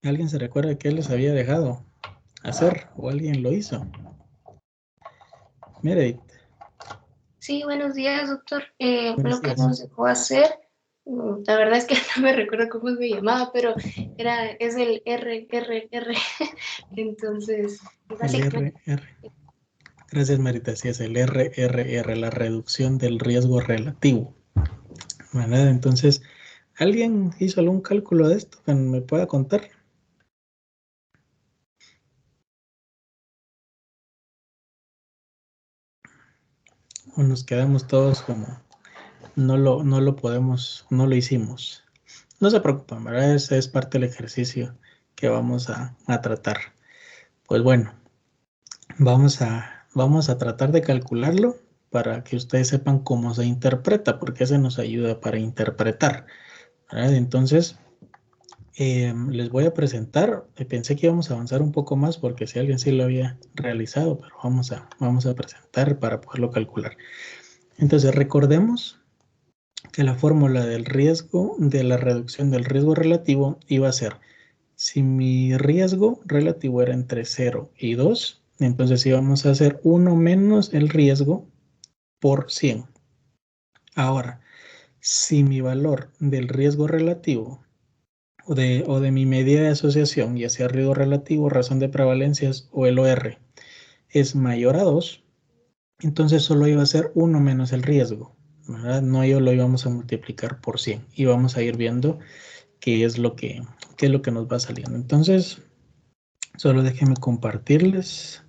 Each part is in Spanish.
¿Alguien se recuerda que él les había dejado hacer o alguien lo hizo? Meredith. Sí, buenos días, doctor. Buenos Lo que días. nos dejó hacer, la verdad es que no me recuerdo cómo se llamaba, pero es el RRR. Entonces, El básicamente, RR. Gracias, Marita. Sí, es el RRR, la reducción del riesgo relativo. ¿Verdad? Entonces, ¿alguien hizo algún cálculo de esto que me pueda contar? O nos quedamos todos como no lo podemos, no lo hicimos. No se preocupen, ¿verdad? Ese es parte del ejercicio que vamos a tratar. Pues bueno, vamos a tratar de calcularlo para que ustedes sepan cómo se interpreta, porque ese nos ayuda para interpretar, ¿verdad? Entonces, les voy a presentar. Pensé que íbamos a avanzar un poco más porque si alguien sí lo había realizado, pero vamos a presentar para poderlo calcular. Entonces, recordemos que la fórmula del riesgo, de la reducción del riesgo relativo, iba a ser, si mi riesgo relativo era entre 0 y 2, entonces íbamos a hacer 1 menos el riesgo por 100. Ahora, si mi valor del riesgo relativo o de mi medida de asociación, ya sea riesgo relativo, razón de prevalencias o el OR, es mayor a 2, entonces solo iba a ser 1 menos el riesgo, ¿verdad? No yo lo íbamos a multiplicar por 100 y vamos a ir viendo qué es lo que nos va saliendo. Entonces, solo déjenme compartirles.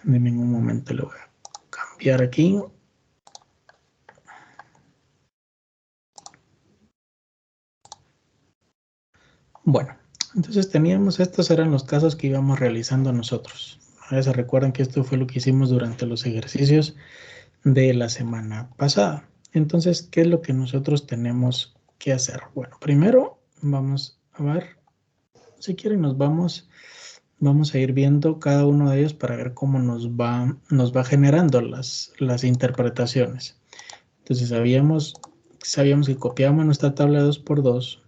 Denme un momento, lo voy a cambiar aquí. Bueno, entonces teníamos, estos eran los casos que íbamos realizando nosotros. Ahora se recuerdan que esto fue lo que hicimos durante los ejercicios de la semana pasada. Entonces, ¿qué es lo que nosotros tenemos que hacer? Bueno, primero vamos a ver, si quieren vamos a ir viendo cada uno de ellos para ver cómo nos va generando las interpretaciones. Entonces sabíamos que copiábamos nuestra tabla de 2×2,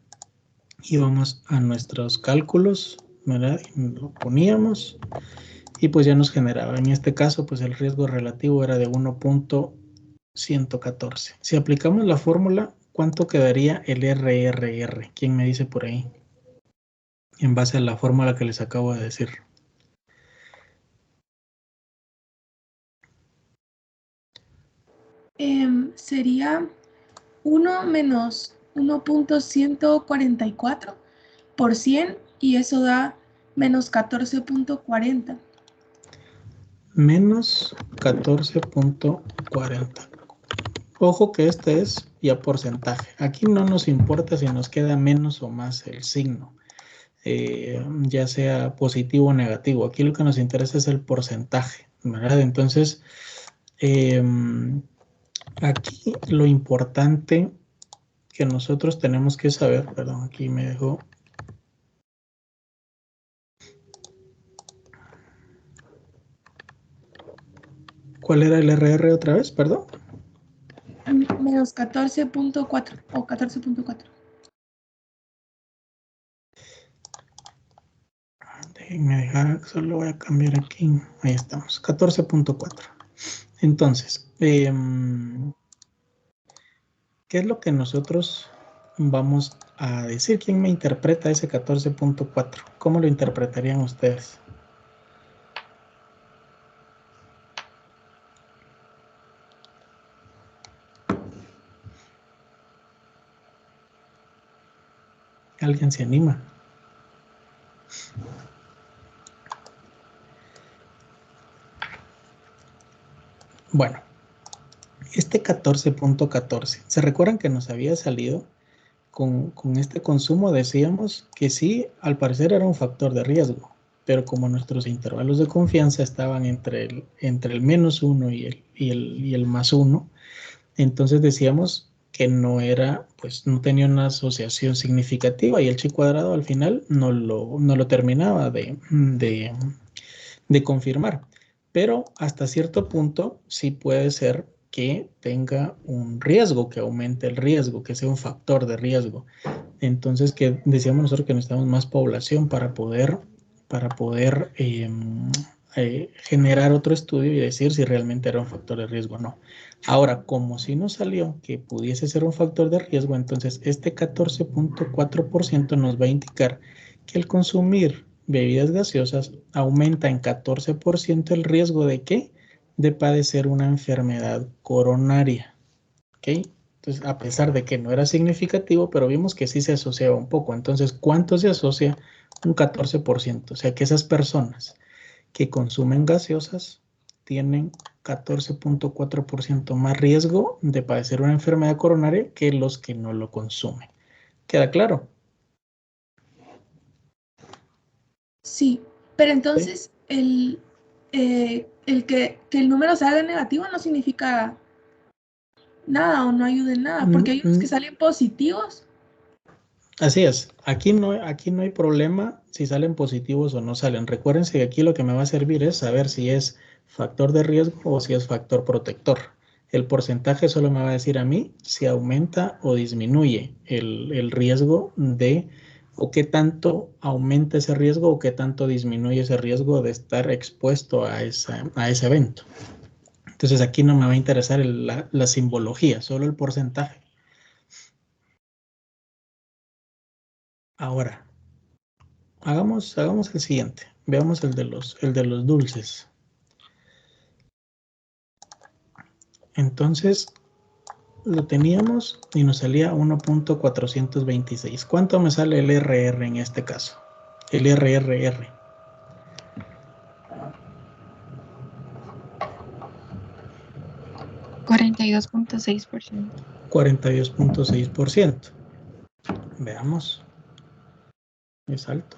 íbamos a nuestros cálculos, ¿verdad? Y lo poníamos y pues ya nos generaba. En este caso, pues el riesgo relativo era de 1.114. Si aplicamos la fórmula, ¿cuánto quedaría el RRR? ¿Quién me dice por ahí? En base a la fórmula que les acabo de decir. Sería 1 menos 1.144 por 100 y eso da menos 14.40. Menos 14.40. Ojo que este es ya porcentaje. Aquí no nos importa si nos queda menos o más el signo, ya sea positivo o negativo. Aquí lo que nos interesa es el porcentaje, ¿verdad? Entonces, aquí lo importante que nosotros tenemos que saber, perdón, aquí me dejó. ¿Cuál era el RR otra vez? Perdón. Menos 14.4 o 14.4. Déjenme dejar, solo voy a cambiar aquí. Ahí estamos, 14.4. Entonces, ¿qué es lo que nosotros vamos a decir? ¿Quién me interpreta ese 14.4? ¿Cómo lo interpretarían ustedes? ¿Alguien se anima? Bueno, este 14.14, ¿se recuerdan que nos había salido con este consumo? Decíamos que sí, al parecer era un factor de riesgo, pero como nuestros intervalos de confianza estaban entre el -1 y el +1, entonces decíamos que no era, pues no tenía una asociación significativa y el chi cuadrado al final no lo terminaba de confirmar. Pero hasta cierto punto sí puede ser que tenga un riesgo, que aumente el riesgo, que sea un factor de riesgo. Entonces, que decíamos nosotros que necesitamos más población para poder generar otro estudio y decir si realmente era un factor de riesgo o no. Ahora, como si nos salió que pudiese ser un factor de riesgo, entonces este 14.4% nos va a indicar que el consumir bebidas gaseosas aumenta en 14% el riesgo de ¿qué? De padecer una enfermedad coronaria. ¿Ok? Entonces, a pesar de que no era significativo, pero vimos que sí se asociaba un poco. Entonces, ¿cuánto se asocia? Un 14%. O sea que esas personas que consumen gaseosas tienen 14.4% más riesgo de padecer una enfermedad coronaria que los que no lo consumen. ¿Queda claro? Sí, pero entonces el que el número salga negativo no significa nada o no ayuda en nada, porque hay unos que salen positivos. Así es, aquí no hay problema si salen positivos o no salen. Recuérdense que aquí lo que me va a servir es saber si es factor de riesgo o si es factor protector. El porcentaje solo me va a decir a mí si aumenta o disminuye el riesgo de, o qué tanto aumenta ese riesgo o qué tanto disminuye ese riesgo de estar expuesto a ese evento. Entonces aquí no me va a interesar la simbología, solo el porcentaje. Ahora, hagamos el siguiente. Veamos el de los dulces. Entonces, lo teníamos y nos salía 1.426. ¿Cuánto me sale el RR en este caso? El RRR. $42.6%. 42.6%. Veamos. Es alto.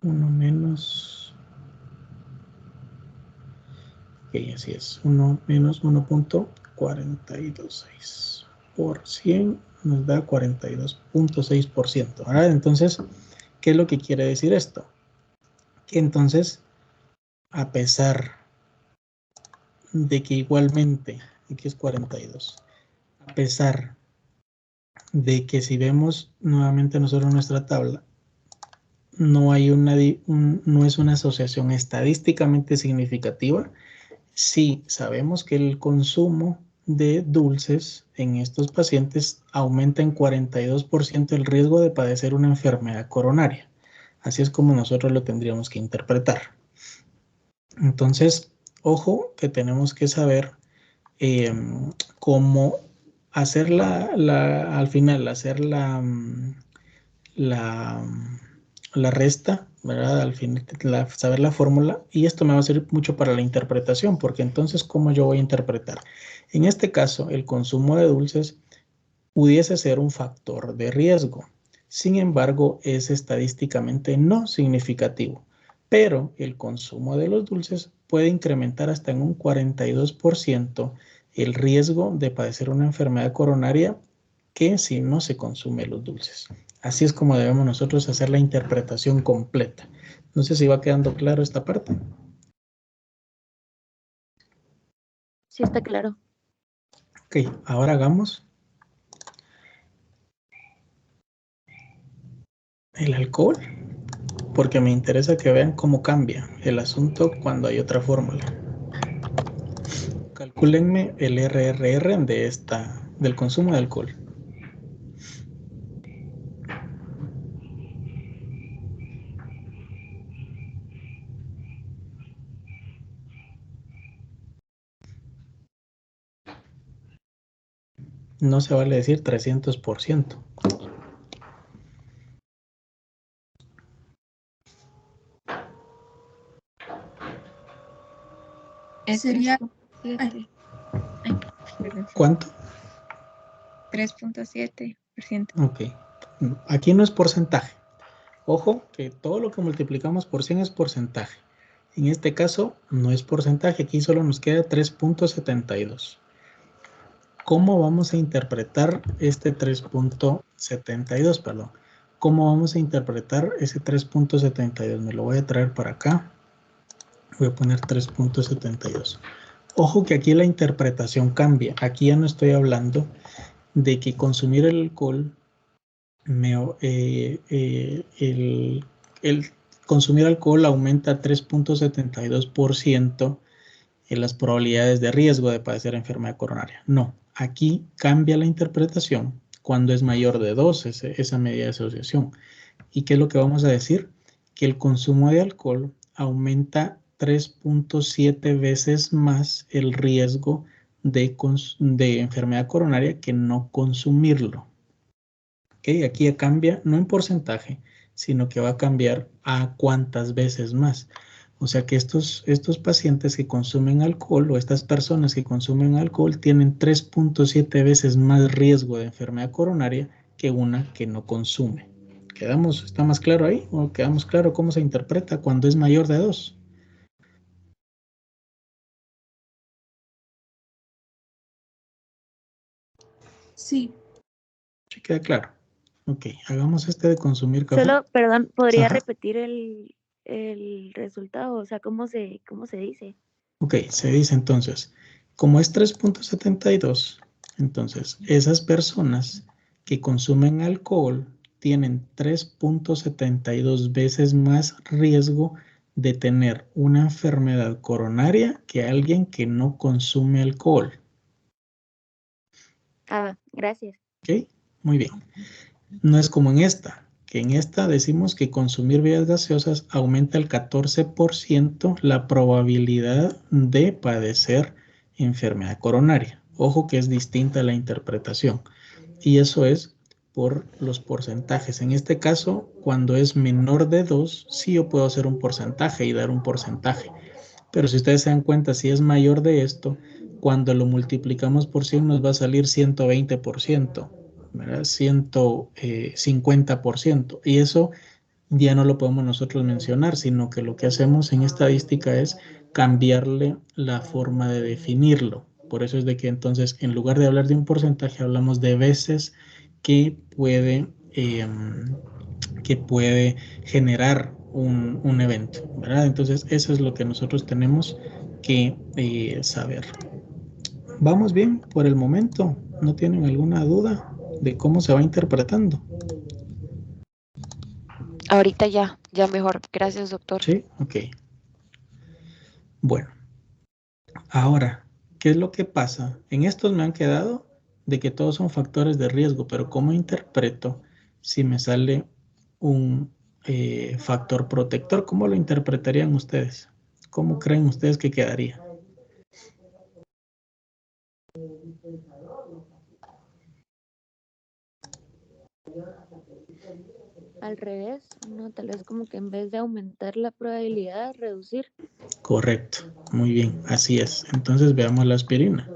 1 menos. Ok, así es. 1 menos 1.426 por 100 nos da 42.6%. Ahora, entonces, ¿qué es lo que quiere decir esto? Que entonces, a pesar de que igualmente, aquí es 42, a pesar de que si vemos nuevamente nosotros nuestra tabla, no hay no es una asociación estadísticamente significativa. Sí, sabemos que el consumo de dulces en estos pacientes aumenta en 42% el riesgo de padecer una enfermedad coronaria. Así es como nosotros lo tendríamos que interpretar. Entonces, ojo que tenemos que saber cómo hacer al final, hacer la resta, ¿verdad? Al final, saber la fórmula, y esto me va a servir mucho para la interpretación, porque entonces, ¿cómo yo voy a interpretar? En este caso, el consumo de dulces pudiese ser un factor de riesgo. Sin embargo, es estadísticamente no significativo, pero el consumo de los dulces puede incrementar hasta en un 42% el riesgo de padecer una enfermedad coronaria que si no se consume los dulces. Así es como debemos nosotros hacer la interpretación completa. No sé si va quedando claro esta parte. Sí, está claro. Ok, ahora hagamos el alcohol, porque me interesa que vean cómo cambia el asunto cuando hay otra fórmula. Calcúlenme el RRR del consumo de alcohol. No se vale decir 300%. Sería 3.7. Ay, perdón. ¿Cuánto? 3.7%. Ok. Aquí no es porcentaje. Ojo que todo lo que multiplicamos por 100 es porcentaje. En este caso no es porcentaje. Aquí solo nos queda 3.72. ¿Cómo vamos a interpretar este 3.72? Perdón. ¿Cómo vamos a interpretar ese 3.72? Me lo voy a traer para acá. Voy a poner 3.72. Ojo que aquí la interpretación cambia. Aquí ya no estoy hablando de que consumir el alcohol, el consumir alcohol aumenta 3.72% en las probabilidades de riesgo de padecer enfermedad coronaria. No, aquí cambia la interpretación cuando es mayor de 2 esa medida de asociación. ¿Y qué es lo que vamos a decir? Que el consumo de alcohol aumenta 3.7 veces más el riesgo de enfermedad coronaria que no consumirlo. ¿Okay? Aquí cambia no en porcentaje, sino que va a cambiar a cuántas veces más. O sea que estos pacientes que consumen alcohol o estas personas que consumen alcohol tienen 3.7 veces más riesgo de enfermedad coronaria que una que no consume. ¿Está más claro ahí? ¿O quedamos claro cómo se interpreta cuando es mayor de 2? Sí. ¿Sí queda claro? Ok, hagamos de consumir café. Solo, perdón, ¿podría Ajá. repetir el resultado? O sea, ¿cómo se dice? Ok, se dice entonces, como es 3.72, entonces esas personas que consumen alcohol tienen 3.72 veces más riesgo de tener una enfermedad coronaria que alguien que no consume alcohol. Ah, gracias. Ok, muy bien. No es como en esta, que en esta decimos que consumir bebidas gaseosas aumenta el 14% la probabilidad de padecer enfermedad coronaria. Ojo que es distinta la interpretación. Y eso es por los porcentajes. En este caso, cuando es menor de 2, sí yo puedo hacer un porcentaje y dar un porcentaje. Pero si ustedes se dan cuenta, si es mayor de esto, cuando lo multiplicamos por 100 nos va a salir 120%. ¿verdad? 150%. Y eso ya no lo podemos nosotros mencionar, sino que lo que hacemos en estadística es cambiarle la forma de definirlo. Por eso es de que entonces, en lugar de hablar de un porcentaje, hablamos de veces que puede generar un evento, ¿verdad? Entonces, eso es lo que nosotros tenemos que saber. ¿Vamos bien por el momento? ¿No tienen alguna duda de cómo se va interpretando? Ahorita ya mejor. Gracias, doctor. Sí, ok. Bueno, ahora, ¿qué es lo que pasa? En estos me han quedado de que todos son factores de riesgo, pero ¿cómo interpreto si me sale un factor protector? ¿Cómo lo interpretarían ustedes? ¿Cómo creen ustedes que quedaría? Al revés, ¿no? Tal vez como que en vez de aumentar la probabilidad, reducir. Correcto, muy bien, así es. Entonces veamos la aspirina.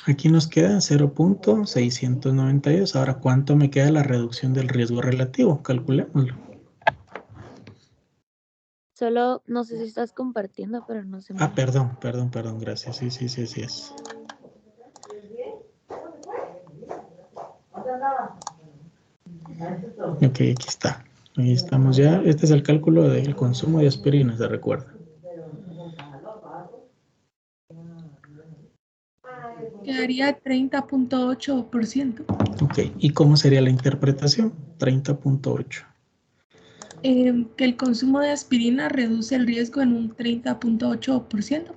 Aquí nos queda 0.692. Ahora, ¿cuánto me queda la reducción del riesgo relativo? Calculémoslo. Solo, no sé si estás compartiendo, pero no sé. Perdón, gracias. Sí es. Ok, aquí está. Ahí estamos ya. Este es el cálculo del consumo de aspirina, ¿se recuerda? Quedaría 30.8%. Ok, ¿y cómo sería la interpretación? 30.8. Que el consumo de aspirina reduce el riesgo en un 30.8%.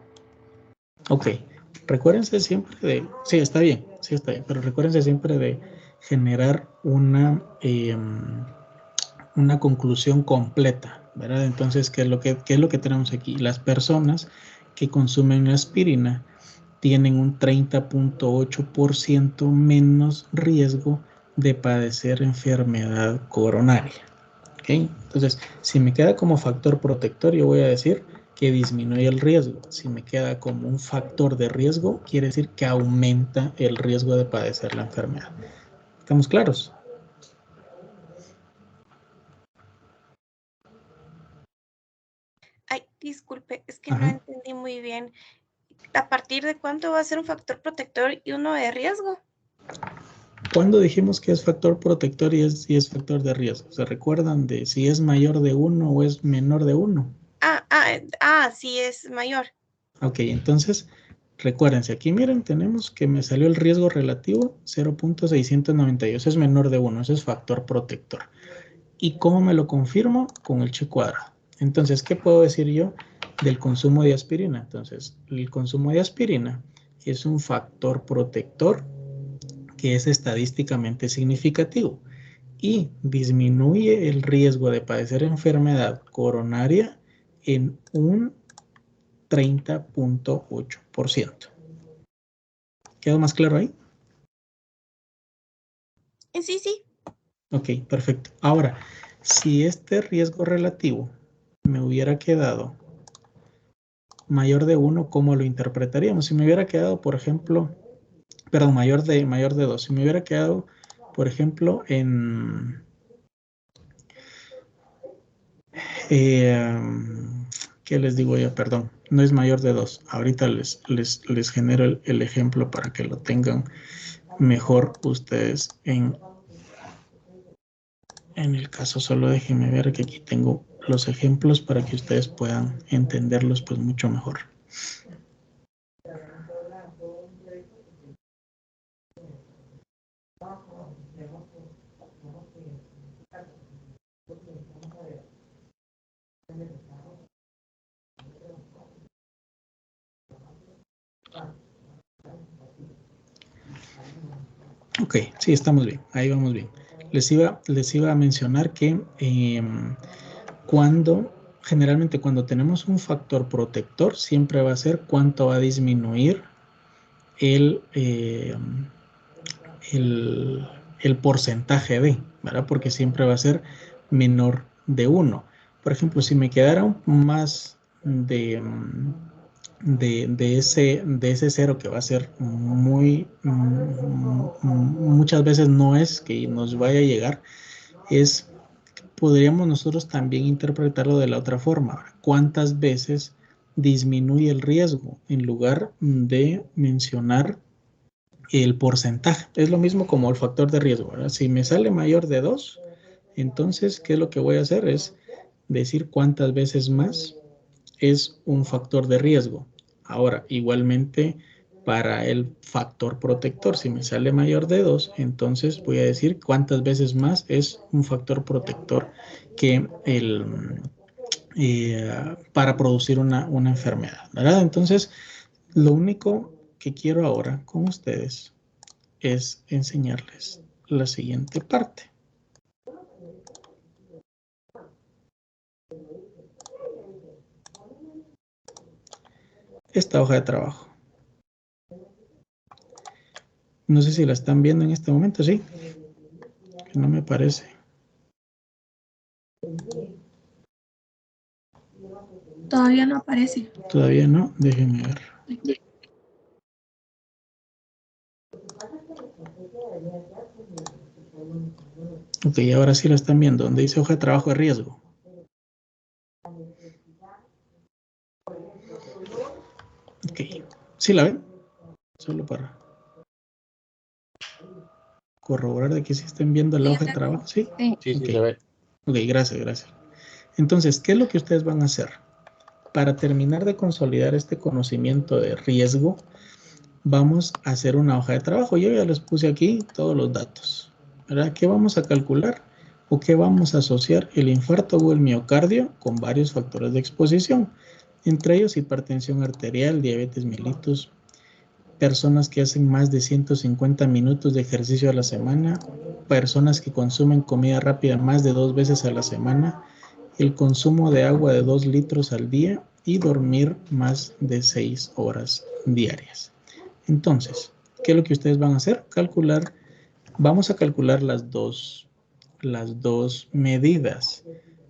Ok, recuérdense siempre de... Sí, está bien, pero recuérdense siempre de generar una conclusión completa, ¿verdad? Entonces, ¿qué es lo que tenemos aquí? Las personas que consumen aspirina tienen un 30.8% menos riesgo de padecer enfermedad coronaria. ¿Ok? Entonces, si me queda como factor protector, yo voy a decir que disminuye el riesgo. Si me queda como un factor de riesgo, quiere decir que aumenta el riesgo de padecer la enfermedad. ¿Estamos claros? Ay, disculpe, es que no entendí muy bien. ¿A partir de cuánto va a ser un factor protector y uno de riesgo? ¿Cuándo dijimos que es factor protector y es factor de riesgo? ¿Se recuerdan de si es mayor de 1 o es menor de 1? Sí es mayor. Ok, entonces, recuérdense, aquí miren, tenemos que me salió el riesgo relativo 0.692, eso es menor de 1, eso es factor protector. ¿Y cómo me lo confirmo? Con el chi cuadrado. Entonces, ¿qué puedo decir yo del consumo de aspirina? Entonces, el consumo de aspirina es un factor protector que es estadísticamente significativo y disminuye el riesgo de padecer enfermedad coronaria en un 30.8%. ¿Quedó más claro ahí? Sí. Ok, perfecto. Ahora, si este riesgo relativo me hubiera quedado mayor de 1, ¿cómo lo interpretaríamos? Si me hubiera quedado, por ejemplo, perdón, mayor de 2, si me hubiera quedado, por ejemplo, en... ¿qué les digo yo? Perdón, no es mayor de 2. Ahorita les genero el ejemplo para que lo tengan mejor ustedes en el caso. Solo déjenme ver que aquí tengo los ejemplos para que ustedes puedan entenderlos pues mucho mejor. Ok, sí, estamos bien, ahí vamos bien. Les iba a mencionar que generalmente cuando tenemos un factor protector, siempre va a ser cuánto va a disminuir el porcentaje de, ¿verdad? Porque siempre va a ser menor de 1. Por ejemplo, si me quedara más de ese 0 que va a ser muchas veces no es que nos vaya a llegar, podríamos nosotros también interpretarlo de la otra forma. ¿Cuántas veces disminuye el riesgo en lugar de mencionar el porcentaje? Es lo mismo como el factor de riesgo, ¿verdad? Si me sale mayor de 2, entonces, ¿qué es lo que voy a hacer? Es decir cuántas veces más es un factor de riesgo. Ahora, igualmente, para el factor protector, si me sale mayor de 2, entonces voy a decir cuántas veces más es un factor protector que para producir una enfermedad, ¿verdad? Entonces, lo único que quiero ahora con ustedes es enseñarles la siguiente parte. Esta hoja de trabajo. No sé si la están viendo en este momento, ¿sí? Que no me parece. Todavía no aparece. Todavía no, déjenme ver. Ok, ahora sí la están viendo, donde dice hoja de trabajo de riesgo. Ok, ¿sí la ven? Solo para corroborar de que sí estén viendo la hoja de trabajo, ¿sí? Sí, Okay. se ve. Ok, gracias. Entonces, ¿qué es lo que ustedes van a hacer? Para terminar de consolidar este conocimiento de riesgo, vamos a hacer una hoja de trabajo. Yo ya les puse aquí todos los datos, ¿verdad? ¿Qué vamos a calcular o qué vamos a asociar el infarto o el miocardio con varios factores de exposición? Entre ellos hipertensión arterial, diabetes mellitus, personas que hacen más de 150 minutos de ejercicio a la semana, personas que consumen comida rápida más de 2 veces a la semana, el consumo de agua de 2 litros al día y dormir más de 6 horas diarias. Entonces, ¿qué es lo que ustedes van a hacer? Vamos a calcular las dos medidas,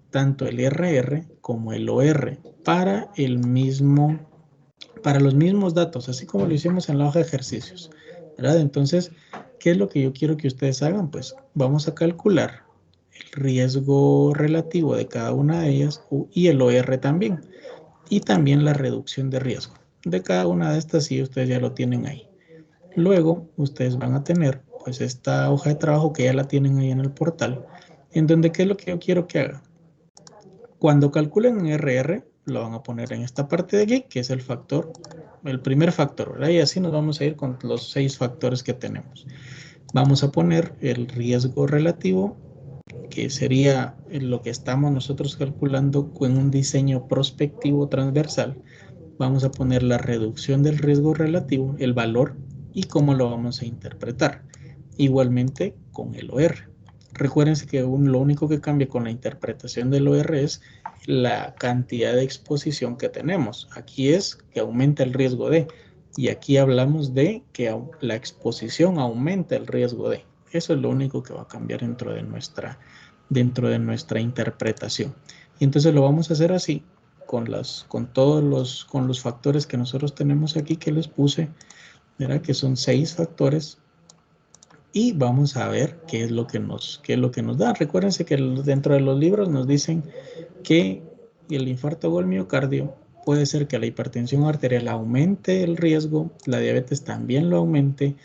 tanto el RR como el OR, para los mismos datos, así como lo hicimos en la hoja de ejercicios, ¿verdad? Entonces, ¿qué es lo que yo quiero que ustedes hagan? Pues vamos a calcular el riesgo relativo de cada una de ellas y el OR también, y también la reducción de riesgo de cada una de estas, y ustedes ya lo tienen ahí. Luego, ustedes van a tener pues esta hoja de trabajo que ya la tienen ahí en el portal, en donde ¿qué es lo que yo quiero que haga? Cuando calculen en RR, lo van a poner en esta parte de aquí, que es el factor, el primer factor, ¿verdad? Y así nos vamos a ir con los 6 factores que tenemos. Vamos a poner el riesgo relativo, que sería lo que estamos nosotros calculando con un diseño prospectivo transversal. Vamos a poner la reducción del riesgo relativo, el valor y cómo lo vamos a interpretar. Igualmente con el OR. Recuérdense que lo único que cambia con la interpretación del OR es la cantidad de exposición que tenemos. Aquí es que aumenta el riesgo de, y aquí hablamos de que la exposición aumenta el riesgo de. Eso es lo único que va a cambiar dentro de nuestra interpretación. Y entonces lo vamos a hacer así, con los factores que nosotros tenemos aquí que les puse, ¿verdad? Que son 6 factores. Y vamos a ver qué es lo que nos da. Recuérdense que dentro de los libros nos dicen que el infarto o el miocardio puede ser que la hipertensión arterial aumente el riesgo, la diabetes también lo aumente.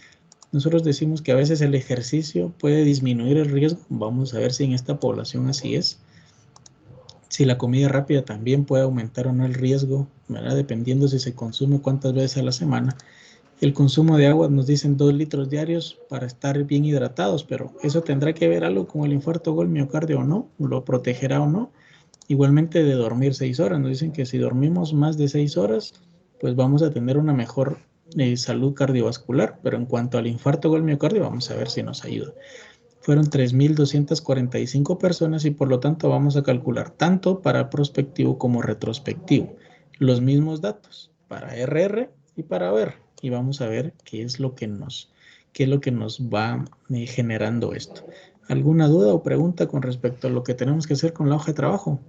Nosotros decimos que a veces el ejercicio puede disminuir el riesgo. Vamos a ver si en esta población así es. Si la comida rápida también puede aumentar o no el riesgo, ¿verdad? Dependiendo si se consume cuántas veces a la semana. El consumo de agua nos dicen 2 litros diarios para estar bien hidratados, pero eso tendrá que ver algo con el infarto o el miocardio o no, lo protegerá o no. Igualmente de dormir 6 horas, nos dicen que si dormimos más de 6 horas, pues vamos a tener una mejor salud cardiovascular, pero en cuanto al infarto o el miocardio, vamos a ver si nos ayuda. Fueron 3.245 personas y por lo tanto vamos a calcular tanto para prospectivo como retrospectivo. Los mismos datos para RR y para OR. Y vamos a ver qué es lo que nos va generando esto. ¿Alguna duda o pregunta con respecto a lo que tenemos que hacer con la hoja de trabajo?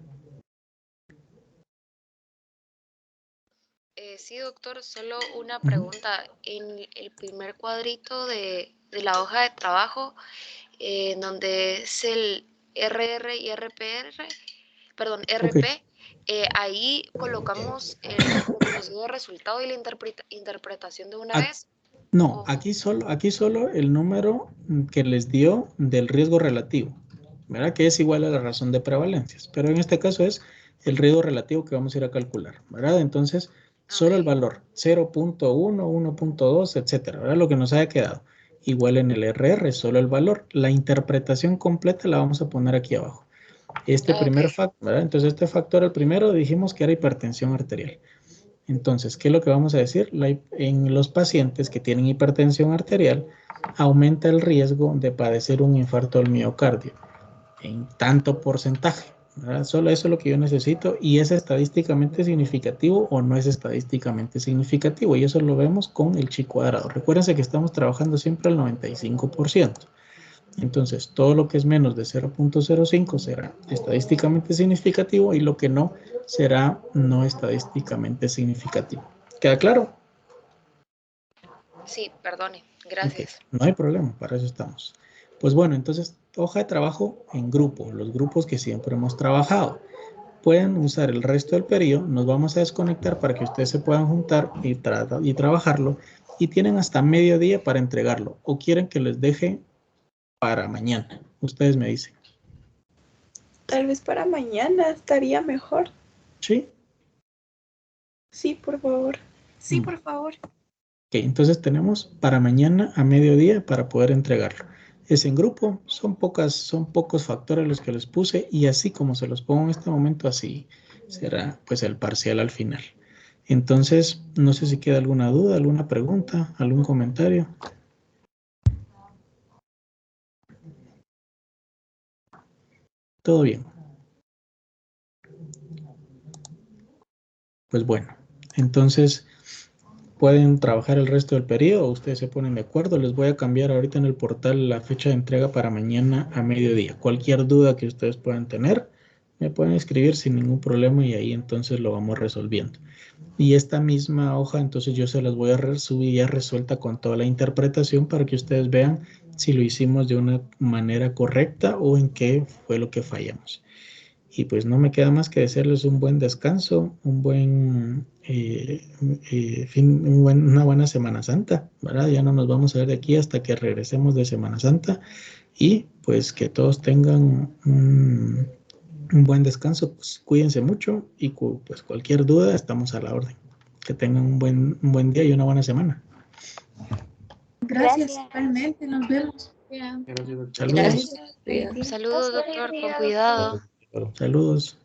Sí, doctor, solo una pregunta. En el primer cuadrito de la hoja de trabajo, donde es el RR y RP, Okay. Ahí colocamos el conocido de resultado y la interpretación de una vez. No, aquí solo el número que les dio del riesgo relativo, ¿verdad? Que es igual a la razón de prevalencias, pero en este caso es el riesgo relativo que vamos a ir a calcular, ¿verdad? Entonces, solo el valor 0.1, 1.2, etcétera, ¿verdad? Lo que nos haya quedado. Igual en el RR, solo el valor. La interpretación completa la vamos a poner aquí abajo. Primer factor, ¿verdad? Entonces, este factor, el primero, dijimos que era hipertensión arterial. Entonces, ¿qué es lo que vamos a decir? En los pacientes que tienen hipertensión arterial, aumenta el riesgo de padecer un infarto del miocardio en tanto porcentaje, ¿verdad? Solo eso es lo que yo necesito y es estadísticamente significativo o no es estadísticamente significativo y eso lo vemos con el chi cuadrado. Recuérdense que estamos trabajando siempre al 95%. Entonces, todo lo que es menos de 0.05 será estadísticamente significativo y lo que no será no estadísticamente significativo. ¿Queda claro? Sí, perdone. Gracias. Okay. No hay problema, para eso estamos. Pues bueno, entonces, hoja de trabajo en grupo, los grupos que siempre hemos trabajado. Pueden usar el resto del periodo, nos vamos a desconectar para que ustedes se puedan juntar y trabajarlo y tienen hasta mediodía para entregarlo o quieren que les deje para mañana. Ustedes me dicen. Tal vez para mañana estaría mejor. ¿Sí? Sí, por favor. Sí, por favor. Ok, entonces tenemos para mañana a mediodía para poder entregarlo. Es en grupo, son pocos factores los que les puse y así como se los pongo en este momento, así será pues el parcial al final. Entonces, no sé si queda alguna duda, alguna pregunta, algún comentario. Todo bien. Pues bueno, entonces pueden trabajar el resto del periodo, ustedes se ponen de acuerdo. Les voy a cambiar ahorita en el portal la fecha de entrega para mañana a mediodía. Cualquier duda que ustedes puedan tener, me pueden escribir sin ningún problema y ahí entonces lo vamos resolviendo. Y esta misma hoja, entonces yo se las voy a subir ya resuelta con toda la interpretación para que ustedes vean si lo hicimos de una manera correcta o en qué fue lo que fallamos. Y pues no me queda más que desearles un buen descanso, un buen una buena Semana Santa, ¿verdad? Ya no nos vamos a ver de aquí hasta que regresemos de Semana Santa. Y pues que todos tengan un buen descanso, pues cuídense mucho y pues cualquier duda estamos a la orden. Que tengan un buen día y una buena semana. Gracias, igualmente, nos vemos. Ya. Saludos. Gracias. Saludos, doctor, con cuidado. Saludos.